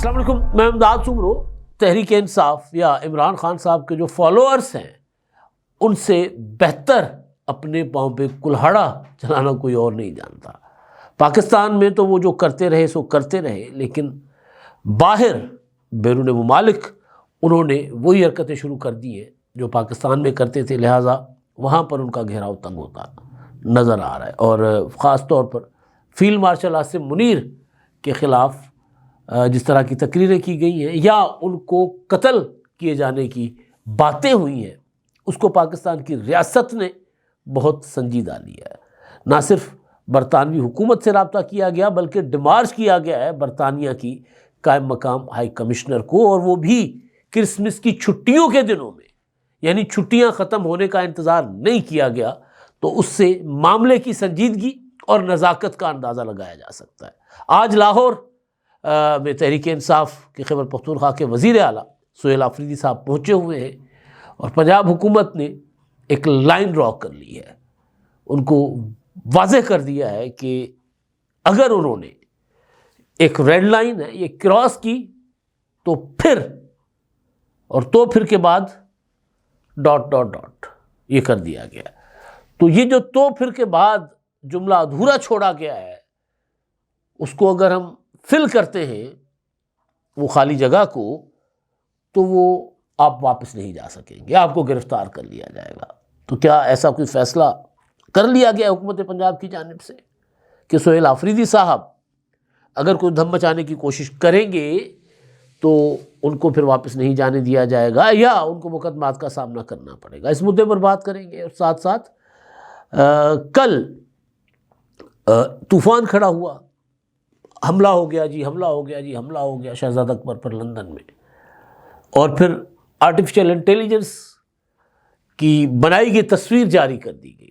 السلام علیکم، میں امداد سمرو تحریک انصاف یا عمران خان صاحب کے جو فالوورز ہیں ان سے بہتر اپنے پاؤں پہ کلہاڑا چلانا کوئی اور نہیں جانتا۔ پاکستان میں تو وہ جو کرتے رہے سو کرتے رہے، لیکن باہر بیرون ممالک انہوں نے وہی حرکتیں شروع کر دی ہیں جو پاکستان میں کرتے تھے، لہٰذا وہاں پر ان کا گھیراؤ تنگ ہوتا نظر آ رہا ہے۔ اور خاص طور پر فیلڈ مارشل آصم منیر کے خلاف جس طرح کی تقریریں کی گئی ہیں یا ان کو قتل کیے جانے کی باتیں ہوئی ہیں، اس کو پاکستان کی ریاست نے بہت سنجیدہ لیا ہے۔ نہ صرف برطانوی حکومت سے رابطہ کیا گیا بلکہ ڈیمارچ کیا گیا ہے برطانیہ کی قائم مقام ہائی کمشنر کو، اور وہ بھی کرسمس کی چھٹیوں کے دنوں میں، یعنی چھٹیاں ختم ہونے کا انتظار نہیں کیا گیا، تو اس سے معاملے کی سنجیدگی اور نزاکت کا اندازہ لگایا جا سکتا ہے۔ آج لاہور میں تحریک انصاف کے خیبر پختونخوا کے وزیر اعلیٰ سہیل آفریدی صاحب پہنچے ہوئے ہیں، اور پنجاب حکومت نے ایک لائن ڈرا کر لی ہے، ان کو واضح کر دیا ہے کہ اگر انہوں نے ایک ریڈ لائن ہے یہ کراس کی تو پھر کے بعد ... یہ کر دیا گیا۔ تو یہ جو تو پھر کے بعد جملہ ادھورا چھوڑا گیا ہے، اس کو اگر ہم فل کرتے ہیں وہ خالی جگہ کو، تو وہ آپ واپس نہیں جا سکیں گے، آپ کو گرفتار کر لیا جائے گا۔ تو کیا ایسا کوئی فیصلہ کر لیا گیا حکومت پنجاب کی جانب سے کہ سہیل آفریدی صاحب اگر کوئی دھم مچانے کی کوشش کریں گے تو ان کو پھر واپس نہیں جانے دیا جائے گا یا ان کو مقدمات کا سامنا کرنا پڑے گا؟ اس مدعے پر بات کریں گے۔ اور ساتھ ساتھ کل طوفان کھڑا ہوا، حملہ ہو گیا جی شہزاد اکبر پر لندن میں، اور پھر آرٹیفیشل انٹیلیجنس کی بنائی گئی تصویر جاری کر دی گئی،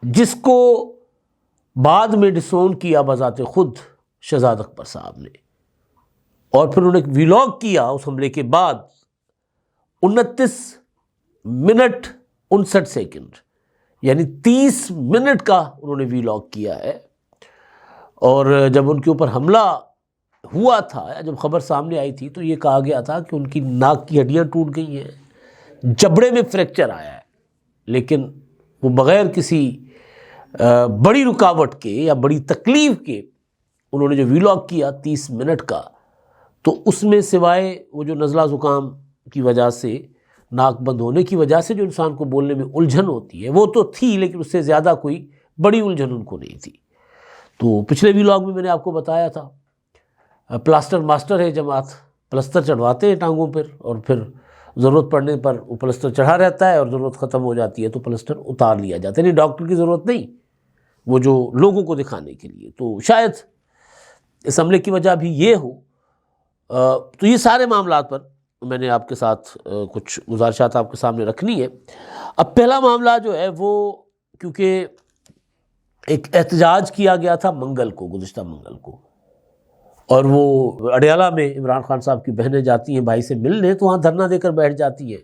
جس کو بعد میں ڈسون کیا بذات خود شہزاد اکبر صاحب نے، اور پھر انہوں نے ایک ویلاگ کیا اس حملے کے بعد 29 منٹ 59 سیکنڈ، یعنی 30 منٹ کا انہوں نے ویلاگ کیا ہے۔ اور جب ان کے اوپر حملہ ہوا تھا، جب خبر سامنے آئی تھی، تو یہ کہا گیا تھا کہ ان کی ناک کی ہڈیاں ٹوٹ گئی ہیں، جبڑے میں فریکچر آیا ہے، لیکن وہ بغیر کسی بڑی رکاوٹ کے یا بڑی تکلیف کے انہوں نے جو ویلاگ کیا 30 منٹ کا، تو اس میں سوائے وہ جو نزلہ زکام کی وجہ سے، ناک بند ہونے کی وجہ سے جو انسان کو بولنے میں الجھن ہوتی ہے وہ تو تھی، لیکن اس سے زیادہ کوئی بڑی الجھن ان کو نہیں تھی۔ تو پچھلے ویلاگ میں نے آپ کو بتایا تھا، پلاسٹر ماسٹر ہے جماعت، پلستر چڑھواتے ہیں ٹانگوں پر، اور پھر ضرورت پڑنے پر وہ پلستر چڑھا رہتا ہے، اور ضرورت ختم ہو جاتی ہے تو پلستر اتار لیا جاتا ہے، نہیں ڈاکٹر کی ضرورت نہیں، وہ جو لوگوں کو دکھانے کے لیے۔ تو شاید اس عملے کی وجہ بھی یہ ہو۔ تو یہ سارے معاملات پر میں نے آپ کے ساتھ کچھ گزارشات آپ کے سامنے رکھنی ہے۔ اب پہلا معاملہ جو ہے وہ، کیونکہ ایک احتجاج کیا گیا تھا گزشتہ منگل کو، اور وہ اڈیالہ میں عمران خان صاحب کی بہنیں جاتی ہیں بھائی سے ملنے، تو وہاں دھرنا دے کر بیٹھ جاتی ہیں،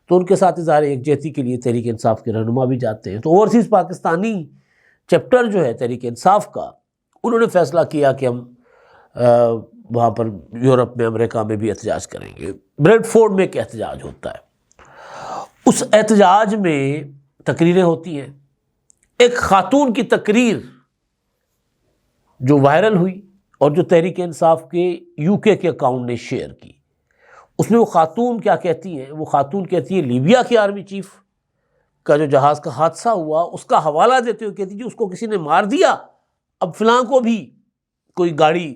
تو ان کے ساتھ اظہار یکجہتی کے لیے تحریک انصاف کے رہنما بھی جاتے ہیں۔ تو اوورسیز پاکستانی چیپٹر جو ہے تحریک انصاف کا، انہوں نے فیصلہ کیا کہ ہم وہاں پر یورپ میں، امریکہ میں بھی احتجاج کریں گے۔ بریڈ فورڈ میں ایک احتجاج ہوتا ہے، اس احتجاج میں تقریریں ہوتی ہیں۔ ایک خاتون کی تقریر جو وائرل ہوئی اور جو تحریک انصاف کے UK کے اکاؤنٹ نے شیئر کی، اس میں وہ خاتون کیا کہتی ہیں؟ وہ خاتون کہتی ہے لیبیا کے آرمی چیف کا جو جہاز کا حادثہ ہوا اس کا حوالہ دیتے ہوئے کہتی جی اس کو کسی نے مار دیا، اب فلاں کو بھی کوئی گاڑی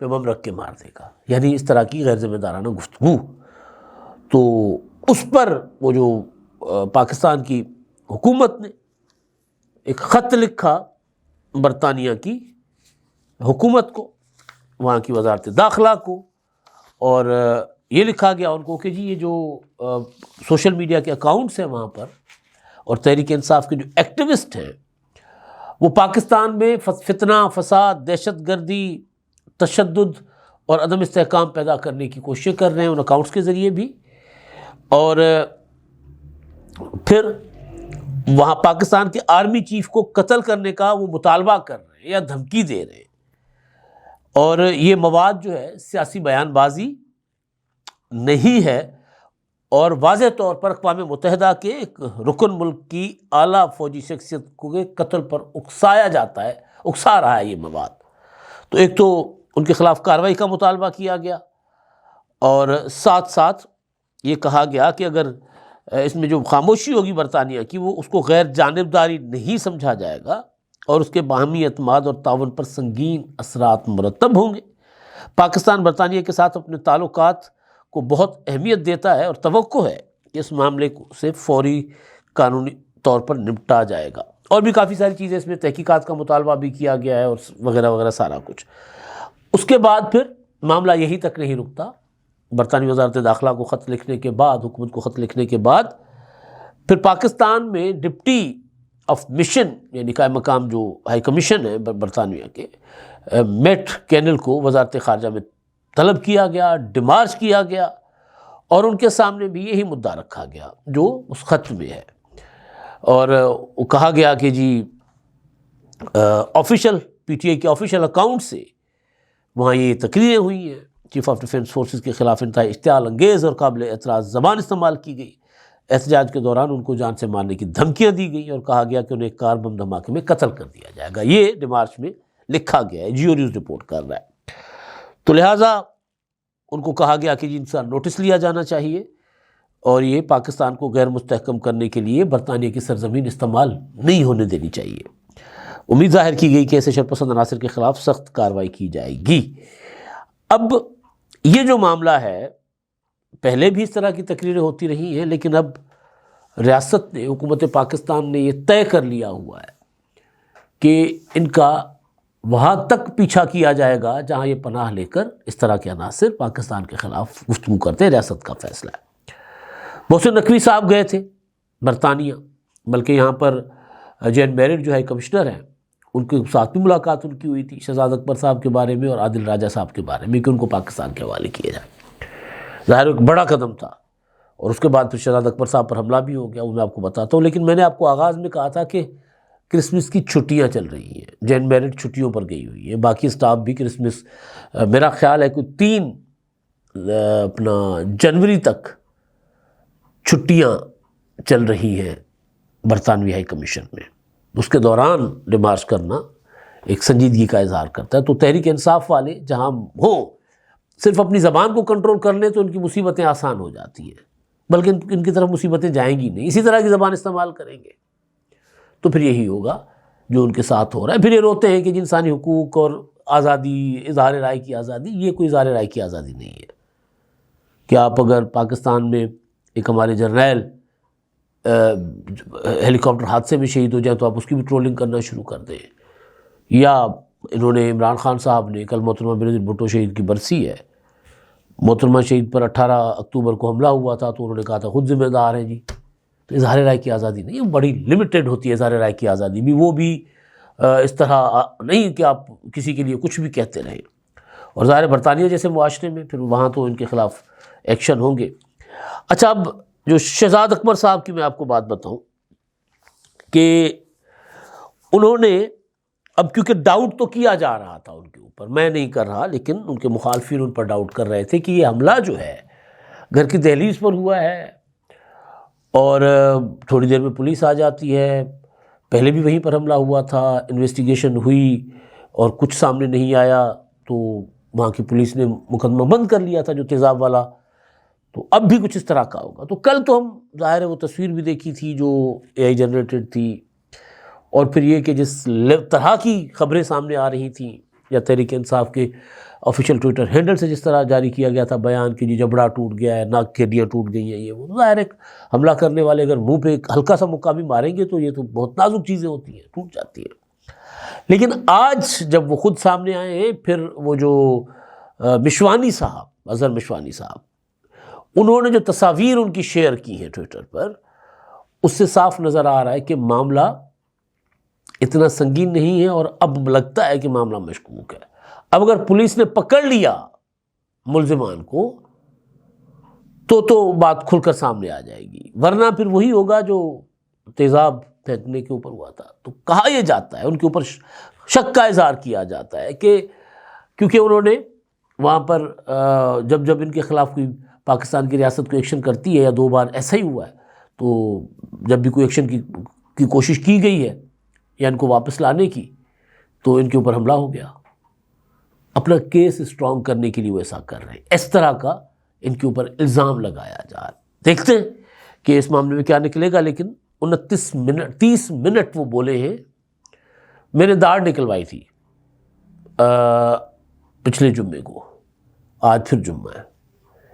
پہ بم رکھ کے مار دے گا، یعنی اس طرح کی غیر ذمہ دارانہ گفتگو۔ تو اس پر وہ جو پاکستان کی حکومت نے ایک خط لکھا برطانیہ کی حکومت کو، وہاں کی وزارت داخلہ کو، اور یہ لکھا گیا ان کو کہ جی یہ جو سوشل میڈیا کے اکاؤنٹس ہیں وہاں پر، اور تحریک انصاف کے جو ایکٹیوسٹ ہیں، وہ پاکستان میں فتنہ، فساد، دہشت گردی، تشدد اور عدم استحکام پیدا کرنے کی کوششیں کر رہے ہیں ان اکاؤنٹس کے ذریعے بھی، اور پھر وہاں پاکستان کے آرمی چیف کو قتل کرنے کا وہ مطالبہ کر رہے ہیں یا دھمکی دے رہے ہیں، اور یہ مواد جو ہے سیاسی بیان بازی نہیں ہے، اور واضح طور پر اقوام متحدہ کے ایک رکن ملک کی اعلیٰ فوجی شخصیت کو قتل پر اکسایا جاتا ہے، اکسا رہا ہے یہ مواد۔ تو ایک تو ان کے خلاف کارروائی کا مطالبہ کیا گیا، اور ساتھ ساتھ یہ کہا گیا کہ اگر اس میں جو خاموشی ہوگی برطانیہ کی، وہ اس کو غیر جانبداری نہیں سمجھا جائے گا، اور اس کے باہمی اعتماد اور تعاون پر سنگین اثرات مرتب ہوں گے۔ پاکستان برطانیہ کے ساتھ اپنے تعلقات کو بہت اہمیت دیتا ہے، اور توقع ہے کہ اس معاملے سے فوری قانونی طور پر نپٹا جائے گا۔ اور بھی کافی ساری چیزیں اس میں تحقیقات کا مطالبہ بھی کیا گیا ہے، اور وغیرہ وغیرہ سارا کچھ۔ اس کے بعد پھر معاملہ یہی تک نہیں رکتا۔ برطانوی وزارت داخلہ کو خط لکھنے کے بعد، حکومت کو خط لکھنے کے بعد، پھر پاکستان میں ڈپٹی آف مشن یعنی قائم مقام جو ہائی کمیشن ہے برطانیہ کے، میٹ کینل کو وزارت خارجہ میں طلب کیا گیا، ڈیمارچ کیا گیا، اور ان کے سامنے بھی یہی مدعا رکھا گیا جو اس خط میں ہے، اور وہ کہا گیا کہ جی آفیشیل پی ٹی آئی کے آفیشیل اکاؤنٹ سے وہاں یہ تقریریں ہوئی ہیں، چیف آف ڈیفنس فورسز کے خلاف انتہائی اشتعال انگیز اور قابل اعتراض زبان استعمال کی گئی۔ احتجاج کے دوران ان کو جان سے مارنے کی دھمکیاں دی گئیں، اور کہا گیا کہ انہیں ایک کار بم دھماکے میں قتل کر دیا جائے گا۔ یہ ڈیمارچ میں لکھا گیا ہے، جیو نیوز رپورٹ کر رہا ہے۔ تو لہٰذا ان کو کہا گیا کہ ان کا نوٹس لیا جانا چاہیے، اور یہ پاکستان کو غیر مستحکم کرنے کے لیے برطانیہ کی سرزمین استعمال نہیں ہونے دینی چاہیے۔ امید ظاہر کی گئی کہ ایسے شرپسند عناصر کے خلاف سخت کارروائی کی جائے گی۔ اب یہ جو معاملہ ہے، پہلے بھی اس طرح کی تقریریں ہوتی رہی ہیں، لیکن اب ریاست نے، حکومت پاکستان نے یہ طے کر لیا ہوا ہے کہ ان کا وہاں تک پیچھا کیا جائے گا جہاں یہ پناہ لے کر اس طرح کے عناصر پاکستان کے خلاف گفتگو کرتے ہیں۔ ریاست کا فیصلہ ہے۔ محسن نقوی صاحب گئے تھے برطانیہ، بلکہ یہاں پر جین میرٹ جو ہے کمشنر ہیں، ان کے ساتھ بھی ملاقات ان کی ہوئی تھی، شہزاد اکبر صاحب کے بارے میں اور عادل راجہ صاحب کے بارے میں، کہ ان کو پاکستان کے حوالے کیا جائے۔ ظاہر ایک بڑا قدم تھا، اور اس کے بعد پھر شہزاد اکبر صاحب پر حملہ بھی ہو گیا، وہ میں آپ کو بتاتا ہوں۔ لیکن میں نے آپ کو آغاز میں کہا تھا کہ کرسمس کی چھٹیاں چل رہی ہیں، جین میرٹ چھٹیوں پر گئی ہوئی ہے، باقی سٹاف بھی کرسمس، میرا خیال ہے کہ 3 جنوری تک چھٹیاں چل رہی ہیں برطانوی ہائی کمیشن میں۔ اس کے دوران ڈیمارچ کرنا ایک سنجیدگی کا اظہار کرتا ہے۔ تو تحریک انصاف والے جہاں ہوں، صرف اپنی زبان کو کنٹرول کر لیں تو ان کی مصیبتیں آسان ہو جاتی ہیں، بلکہ ان کی طرف مصیبتیں جائیں گی نہیں، اسی طرح کی زبان استعمال کریں گے تو پھر یہی ہوگا جو ان کے ساتھ ہو رہا ہے۔ پھر یہ روتے ہیں کہ انسانی حقوق اور آزادی، اظہار رائے کی آزادی، یہ کوئی اظہار رائے کی آزادی نہیں ہے کہ آپ اگر پاکستان میں ایک ہمارے جرنیل ہیلی کاپٹر حادثے میں شہید ہو جائے تو آپ اس کی بھی ٹرولنگ کرنا شروع کر دیں، یا انہوں نے عمران خان صاحب نے، کل محترمہ بینظیر بھٹو شہید کی برسی ہے، محترمہ شہید پر 18 اکتوبر کو حملہ ہوا تھا تو انہوں نے کہا تھا خود ذمہ دار ہیں جی۔ تو اظہار رائے کی آزادی نہیں ہے، بڑی لمیٹڈ ہوتی ہے اظہار رائے کی آزادی بھی، وہ بھی اس طرح نہیں کہ آپ کسی کے لیے کچھ بھی کہتے رہیں۔ اور ظاہر برطانیہ جیسے معاشرے میں پھر وہاں تو ان کے خلاف ایکشن ہوں گے۔ اچھا، اب جو شہزاد اکبر صاحب کی میں آپ کو بات بتاؤں کہ انہوں نے، اب کیونکہ ڈاؤٹ تو کیا جا رہا تھا ان کے اوپر، میں نہیں کر رہا لیکن ان کے مخالفین ان پر ڈاؤٹ کر رہے تھے کہ یہ حملہ جو ہے گھر کی دہلیز پر ہوا ہے، اور تھوڑی دیر میں پولیس آ جاتی ہے، پہلے بھی وہیں پر حملہ ہوا تھا، انویسٹیگیشن ہوئی اور کچھ سامنے نہیں آیا تو وہاں کی پولیس نے مقدمہ بند کر لیا تھا جو تیزاب والا، تو اب بھی کچھ اس طرح کا ہوگا۔ تو کل تو ہم ظاہر ہے وہ تصویر بھی دیکھی تھی جو اے آئی جنریٹڈ تھی، اور پھر یہ کہ جس طرح کی خبریں سامنے آ رہی تھیں، یا تحریک انصاف کے آفیشیل ٹویٹر ہینڈل سے جس طرح جاری کیا گیا تھا بیان کہ جی جبڑا ٹوٹ گیا ہے، ناک کی ہڈیاں ٹوٹ گئی ہیں، یہ وہ، ظاہر ہے حملہ کرنے والے اگر منہ پہ ایک ہلکا سا مقامی ماریں گے تو یہ تو بہت نازک چیزیں ہوتی ہیں، ٹوٹ جاتی ہیں۔ لیکن آج جب وہ خود سامنے آئے ہیں، پھر وہ جو مشوانی صاحب، اظہر مشوانی صاحب، انہوں نے جو تصاویر ان کی شیئر کی ہیں ٹویٹر پر، اس سے صاف نظر آ رہا ہے کہ معاملہ اتنا سنگین نہیں ہے، اور اب لگتا ہے کہ معاملہ مشکوک ہے۔ اب اگر پولیس نے پکڑ لیا ملزمان کو تو بات کھل کر سامنے آ جائے گی، ورنہ پھر وہی ہوگا جو تیزاب پھینکنے کے اوپر ہوا تھا۔ تو کہا یہ جاتا ہے، ان کے اوپر شک کا اظہار کیا جاتا ہے کہ کیونکہ انہوں نے وہاں پر جب ان کے خلاف کوئی پاکستان کی ریاست کوئی ایکشن کرتی ہے، یا 2 بار ایسا ہی ہوا ہے، تو جب بھی کوئی ایکشن کی کوشش کی گئی ہے یا ان کو واپس لانے کی، تو ان کے اوپر حملہ ہو گیا. اپنا کیس اسٹرانگ کرنے کے لیے وہ ایسا کر رہے ہیں. اس طرح کا ان کے اوپر الزام لگایا جا رہا ہے. دیکھتے ہیں کہ اس معاملے میں کیا نکلے گا. لیکن 30 منٹ وہ بولے ہیں. میں نے داڑھ نکلوائی تھی پچھلے جمعے کو، آج پھر جمعہ ہے.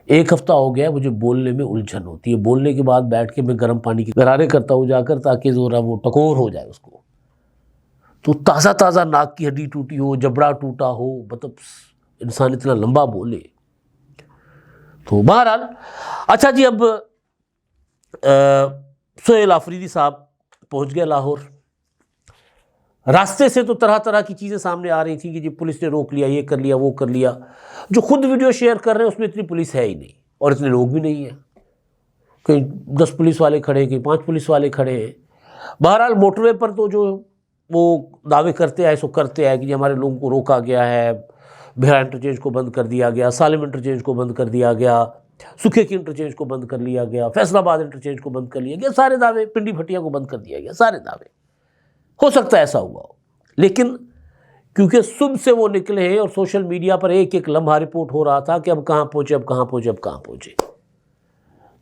1 ہفتہ ہو گیا مجھے بولنے میں الجھن ہوتی ہے. بولنے کے بعد بیٹھ کے میں گرم پانی کی غرارے کرتا ہوں جا کر، تاکہ ذرا وہ ٹکور ہو جائے اس کو. تو تازہ ناک کی ہڈی ٹوٹی ہو، جبڑا ٹوٹا ہو، مطلب انسان اتنا لمبا بولے. تو بہرحال اچھا جی، اب سہیل آفریدی صاحب پہنچ گئے لاہور. راستے سے تو طرح کی چیزیں سامنے آ رہی تھیں کہ جی پولیس نے روک لیا، یہ کر لیا، وہ کر لیا. جو خود ویڈیو شیئر کر رہے ہیں اس میں اتنی پولیس ہے ہی نہیں، اور اتنے لوگ بھی نہیں ہیں. کہیں 10 پولیس والے کھڑے ہیں، کہیں 5 پولیس والے کھڑے ہیں. بہرحال موٹر وے پر تو جو وہ دعوے کرتے آئے سو کرتے آئے کہ جی ہمارے لوگوں کو روکا گیا ہے، بہرا انٹرچینج کو بند کر دیا گیا، سالم انٹرچینج کو بند کر دیا گیا، سکھے کی انٹرچینج کو بند کر لیا گیا، فیصل آباد انٹرچینج کو بند کر لیا گیا. سارے دعوے، پنڈی بھٹیا کو بند کر دیا گیا، سارے دعوے. ہو سکتا ہے ایسا ہوا ہو، لیکن کیونکہ صبح سے وہ نکلے ہیں اور سوشل میڈیا پر ایک لمحہ رپورٹ ہو رہا تھا کہ اب کہاں پہنچے.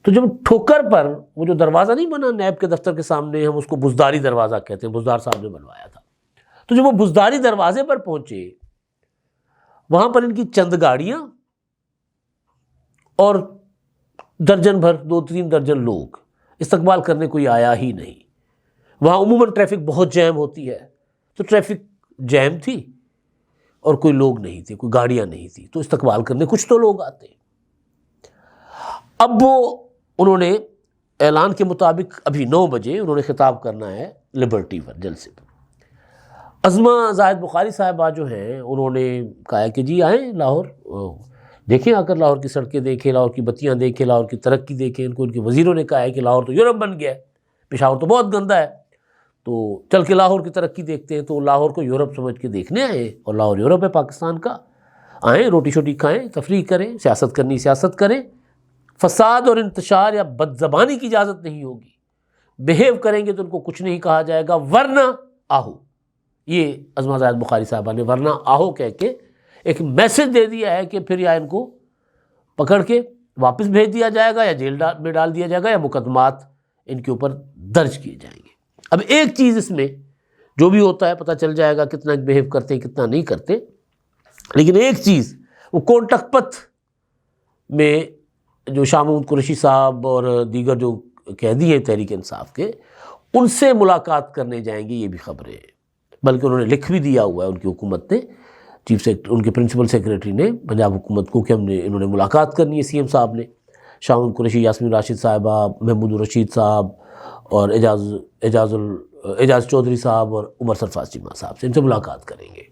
تو جب ٹھوکر پر وہ جو دروازہ نہیں بنا نیب کے دفتر کے سامنے، ہم اس کو بزداری دروازہ کہتے ہیں، بزدار صاحب نے بنوایا تھا. تو جب وہ بزداری دروازے پر پہنچے، وہاں پر ان کی چند گاڑیاں اور درجن بھر 2-3 درجن لوگ، استقبال کرنے کوئی آیا ہی نہیں. وہاں عموماً ٹریفک بہت جیم ہوتی ہے، تو ٹریفک جیم تھی اور کوئی لوگ نہیں تھے، کوئی گاڑیاں نہیں تھی. تو استقبال کرنے کچھ تو لوگ آتے. اب وہ انہوں نے اعلان کے مطابق ابھی 9 بجے انہوں نے خطاب کرنا ہے لبرٹی پر، جلسے پر. عظمہ زاہد بخاری صاحبہ جو ہیں انہوں نے کہا کہ جی آئیں لاہور، دیکھیں آ کر لاہور کی سڑکیں دیکھیں، لاہور کی بتیاں دیکھیں، لاہور کی ترقی دیکھیں. ان کے وزیروں نے کہا ہے کہ لاہور تو یورپ بن گیا ہے، پشاور تو بہت گندا ہے، تو چل کے لاہور کی ترقی دیکھتے ہیں. تو لاہور کو یورپ سمجھ کے دیکھنے آئے، اور لاہور یورپ ہے پاکستان کا. آئیں، روٹی شوٹی کھائیں، تفریح کریں، سیاست کرنی سیاست کریں. فساد اور انتشار یا بد زبانی کی اجازت نہیں ہوگی. بیہیو کریں گے تو ان کو کچھ نہیں کہا جائے گا، ورنہ آہو. یہ عظمہ زاہد بخاری صاحبہ نے ورنہ آہو کہہ کے ایک میسج دے دیا ہے کہ پھر یا ان کو پکڑ کے واپس بھیج دیا جائے گا، یا جیل میں ڈال دیا جائے گا، یا مقدمات ان کے اوپر درج کیے جائیں گے. اب ایک چیز اس میں جو بھی ہوتا ہے پتہ چل جائے گا کتنا بیہیو کرتے ہیں کتنا نہیں کرتے. لیکن ایک چیز، وہ کونٹک پت میں جو شاہ محمود قریشی صاحب اور دیگر جو قیدی ہیں تحریک انصاف کے، ان سے ملاقات کرنے جائیں گے، یہ بھی خبریں ہیں. بلکہ انہوں نے لکھ بھی دیا ہوا ہے ان کی حکومت نے، چیف سیکرٹری، ان کے پرنسپل سیکریٹری نے پنجاب حکومت کو، کہ انہوں نے ملاقات کرنی ہے سی ایم صاحب نے، شاہ محمود قریشی، یاسمین راشد صاحبہ، محمود الرشید صاحب اور اعجاز چودھری صاحب اور عمر سرفراز چیمہ صاحب سے، ان سے ملاقات کریں گے.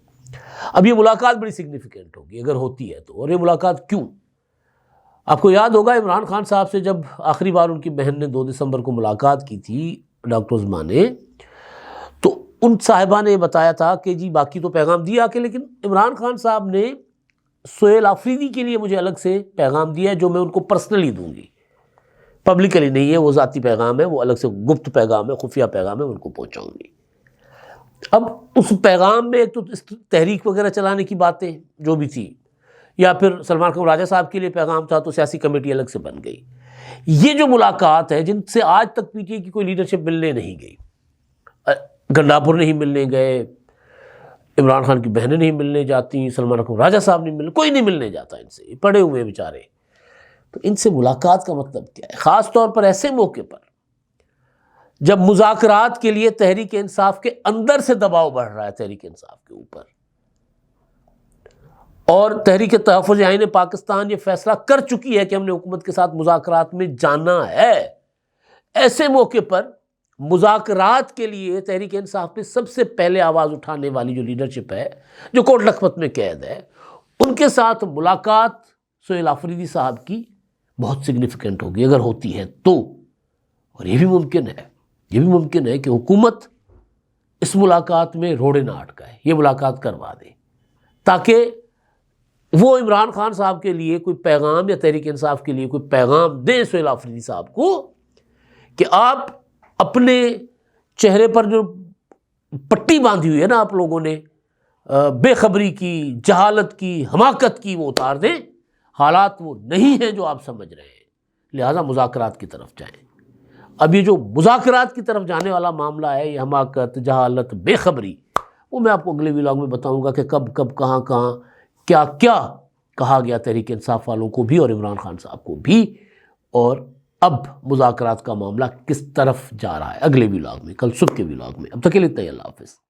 اب یہ ملاقات بڑی سگنیفیکنٹ ہوگی اگر ہوتی ہے تو. اور یہ ملاقات کیوں؟ آپ کو یاد ہوگا عمران خان صاحب سے جب آخری بار ان کی بہن نے 2 دسمبر کو ملاقات کی تھی ڈاکٹر عظمہ نے، تو ان صاحبہ نے بتایا تھا کہ جی باقی تو پیغام دیا کہ، لیکن عمران خان صاحب نے سہیل آفریدی کے لیے مجھے الگ سے پیغام دیا ہے جو میں ان کو پرسنلی دوں گی، پبلکلی نہیں ہے، وہ ذاتی پیغام ہے، وہ الگ سے گپت پیغام ہے، خفیہ پیغام ہے، ان کو پہنچاؤں گی. اب اس پیغام میں ایک تو اس تحریک وغیرہ چلانے کی باتیں جو بھی تھی، یا پھر سلمان خان راجہ صاحب کے لیے پیغام تھا تو سیاسی کمیٹی الگ سے بن گئی. یہ جو ملاقات ہے جن سے آج تک پی ٹی آئی کی کوئی لیڈرشپ ملنے نہیں گئی، گنڈاپور نہیں ملنے گئے، عمران خان کی بہنیں نہیں ملنے جاتی، سلمان خان راجہ صاحب نہیں ملنے، کوئی نہیں ملنے جاتا ان سے، پڑے ہوئے بیچارے. تو ان سے ملاقات کا مطلب کیا ہے؟ خاص طور پر ایسے موقع پر جب مذاکرات کے لیے تحریک انصاف کے اندر سے دباؤ بڑھ رہا ہے تحریک انصاف کے اوپر، اور تحریک تحفظ آئین پاکستان یہ فیصلہ کر چکی ہے کہ ہم نے حکومت کے ساتھ مذاکرات میں جانا ہے. ایسے موقع پر مذاکرات کے لیے تحریک انصاف میں سب سے پہلے آواز اٹھانے والی جو لیڈرشپ ہے، جو کوٹ لکھپت میں قید ہے، ان کے ساتھ ملاقات سہیل آفریدی صاحب کی بہت سگنیفیکنٹ ہوگی اگر ہوتی ہے تو. اور یہ بھی ممکن ہے کہ حکومت اس ملاقات میں روڑے نہ اٹکائے، یہ ملاقات کروا دے، تاکہ وہ عمران خان صاحب کے لیے کوئی پیغام یا تحریک انصاف کے لیے کوئی پیغام دیں سہیل آفریدی صاحب کو کہ آپ اپنے چہرے پر جو پٹی باندھی ہوئی ہے نا آپ لوگوں نے بے خبری کی، جہالت کی، حماقت کی، وہ اتار دیں. حالات وہ نہیں ہیں جو آپ سمجھ رہے ہیں، لہٰذا مذاکرات کی طرف جائیں. اب یہ جو مذاکرات کی طرف جانے والا معاملہ ہے، یہ حماقت، جہالت، بے خبری، وہ میں آپ کو اگلے ولاگ میں بتاؤں گا کہ کب کب کہاں کہاں کیا کیا کہا گیا تحریک انصاف والوں کو بھی اور عمران خان صاحب کو بھی، اور اب مذاکرات کا معاملہ کس طرف جا رہا ہے اگلے ولاگ میں، کل صبح کے ولاگ میں. اب تک کے لیے اتنا ہی، اللہ حافظ.